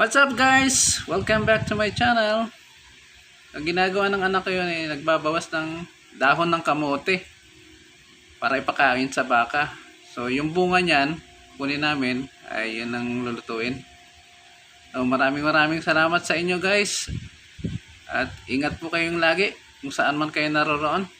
What's up guys? Welcome back to my channel. Ang ginagawa ng anak ko yun nagbabawas ng dahon ng kamote para ipakain sa baka. So yung bunga niyan, kunin namin ay yun ang lulutuin. So maraming salamat sa inyo guys. At ingat po kayong lagi kung saan man kayo naroroon.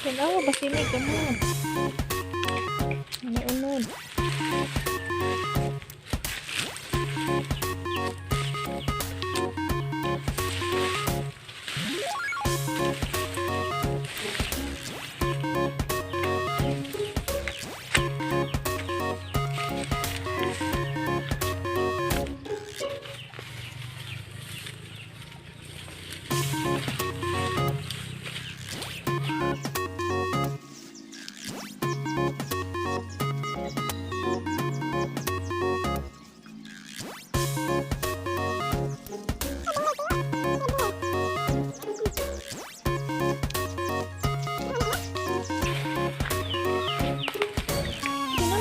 Kenapa basini kamu? Unod.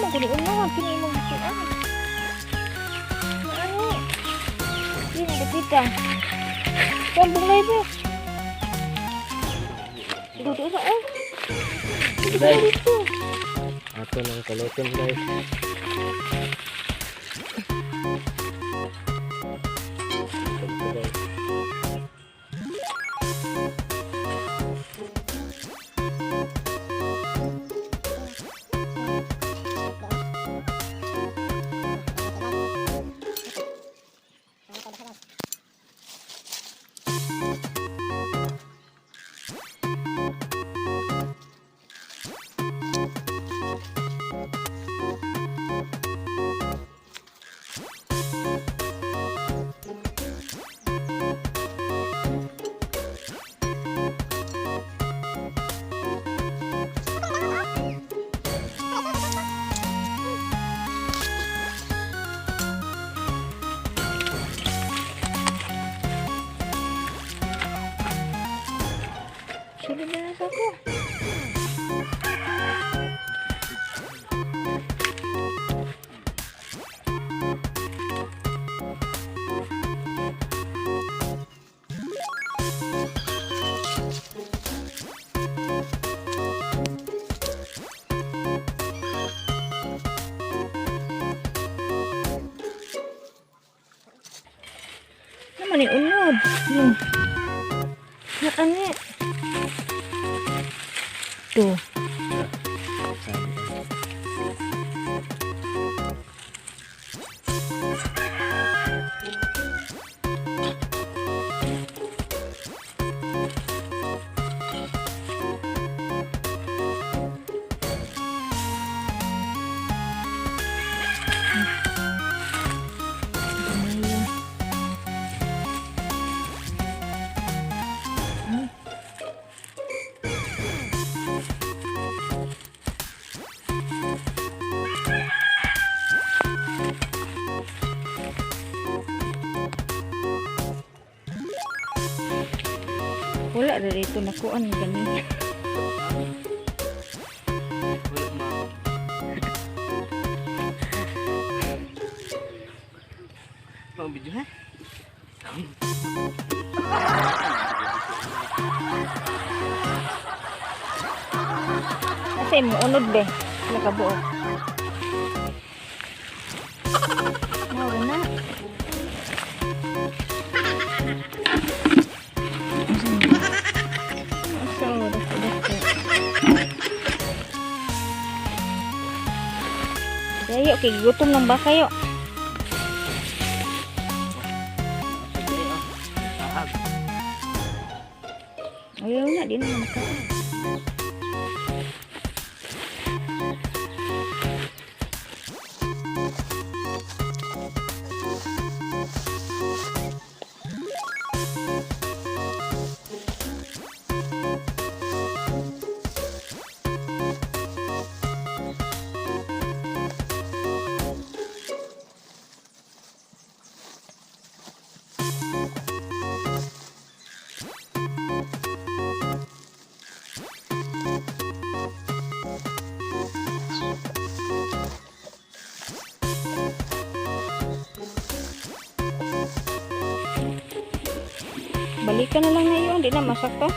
Kunin unod, kini mo gituan. Ano? Ini dipita. Sambung lagi. Duduk sa eh. Dito. Ato nang kalotin guys. Sudah na ako. Naman ni unod. Ano? Tuh. Wala na dito nakuan gani. Mau video ha? Kasi mo unod be. Wala ka buok. Mao na. So, Ayo, okay, gutom ng baka yo. Ayaw na, di na makain. Balikan na lang na yun, hindi na masak to.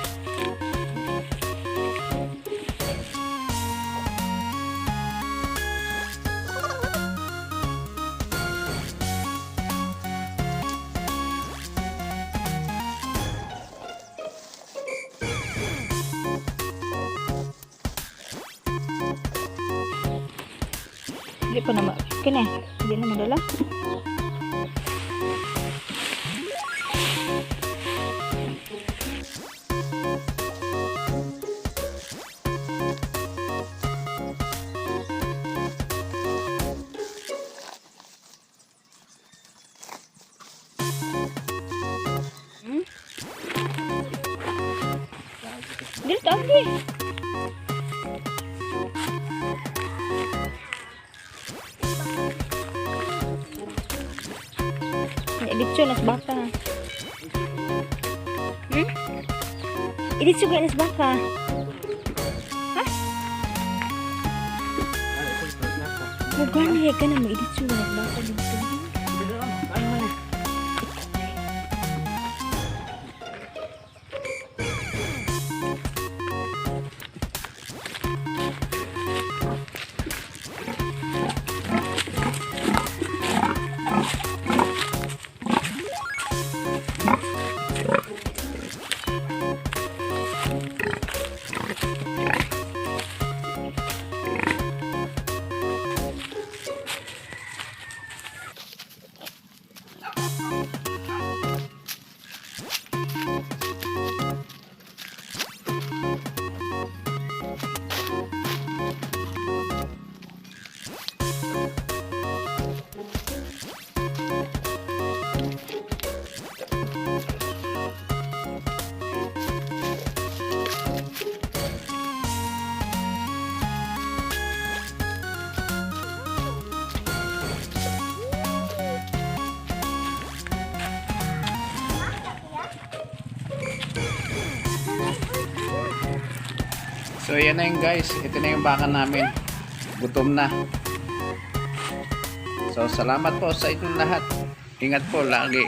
Hindi pa naman, kina, hindi na madala. Dito lagi. Editso nas baka. Editso nas baka. Ha? Magani ka na mo editso nas baka dito. So yan na yun guys, ito na yung baka namin, gutom na. So salamat po sa inyong lahat, ingat po lagi.